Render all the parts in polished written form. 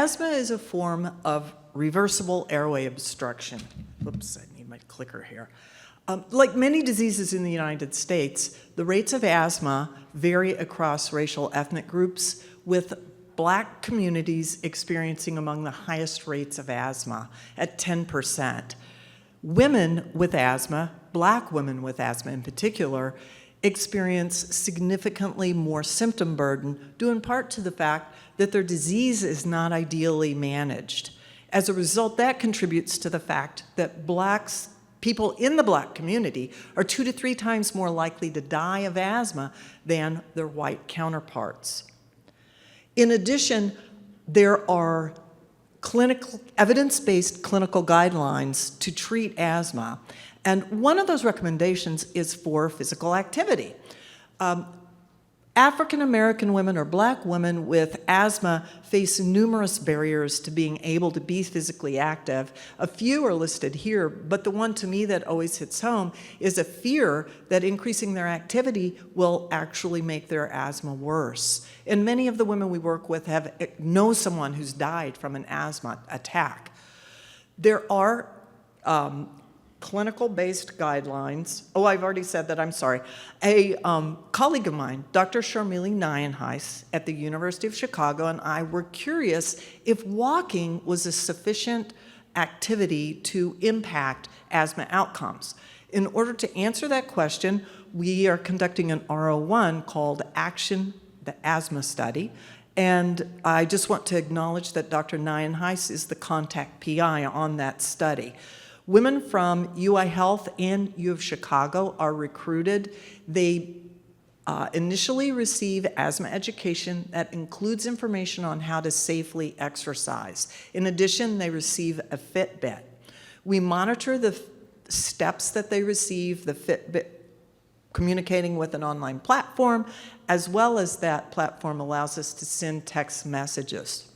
Asthma is a form of reversible airway obstruction. Whoops, I need my clicker here. Like many diseases in the United States, the rates of asthma vary across racial ethnic groups, with Black communities experiencing among the highest rates of asthma at 10%. Women with asthma, Black women with asthma in particular, experience significantly more symptom burden, due in part to the fact that their disease is not ideally managed. As a result, that contributes to the fact that people in the Black community are 2 to 3 times more likely to die of asthma than their white counterparts. In addition, there are evidence-based clinical guidelines to treat asthma, and one of those recommendations is for physical activity. African American women or Black women with asthma face numerous barriers to being able to be physically active. A few are listed here, but the one to me that always hits home is a fear that increasing their activity will actually make their asthma worse. And many of the women we work with know someone who's died from an asthma attack. There are clinical-based guidelines. Oh, I've already said that, I'm sorry. A colleague of mine, Dr. Sharmili Nayanheis at the University of Chicago, and I were curious if walking was a sufficient activity to impact asthma outcomes. In order to answer that question, we are conducting an R01 called Action, the Asthma Study, and I just want to acknowledge that Dr. Nayanheis is the contact PI on that study. Women from UI Health and U of Chicago are recruited. They initially receive asthma education that includes information on how to safely exercise. In addition, they receive a Fitbit. We monitor the steps that they receive, the Fitbit communicating with an online platform, as well as that platform allows us to send text messages.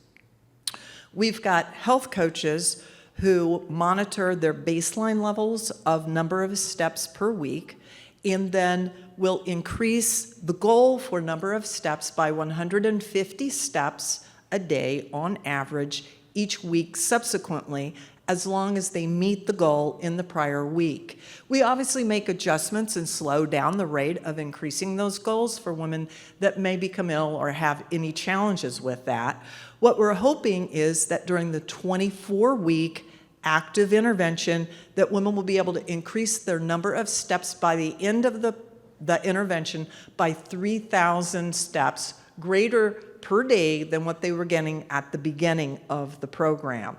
We've got health coaches who monitor their baseline levels of number of steps per week, and then will increase the goal for number of steps by 150 steps a day on average each week subsequently, as long as they meet the goal in the prior week. We obviously make adjustments and slow down the rate of increasing those goals for women that may become ill or have any challenges with that. What we're hoping is that during the 24-week active intervention, that women will be able to increase their number of steps by the end of the intervention by 3,000 steps, greater per day than what they were getting at the beginning of the program.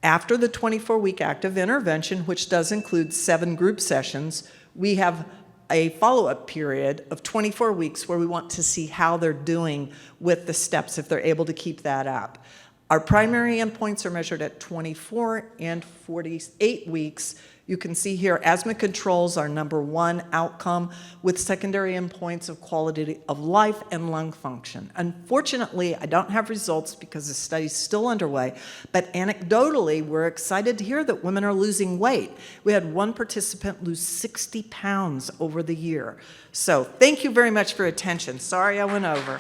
After the 24-week active intervention, which does include 7 group sessions, we have a follow-up period of 24 weeks where we want to see how they're doing with the steps, if they're able to keep that up. Our primary endpoints are measured at 24 and 48 weeks. You can see here, asthma controls are #1 outcome, with secondary endpoints of quality of life and lung function. Unfortunately, I don't have results because the study's still underway, but anecdotally, we're excited to hear that women are losing weight. We had one participant lose 60 pounds over the year. So thank you very much for your attention. Sorry I went over.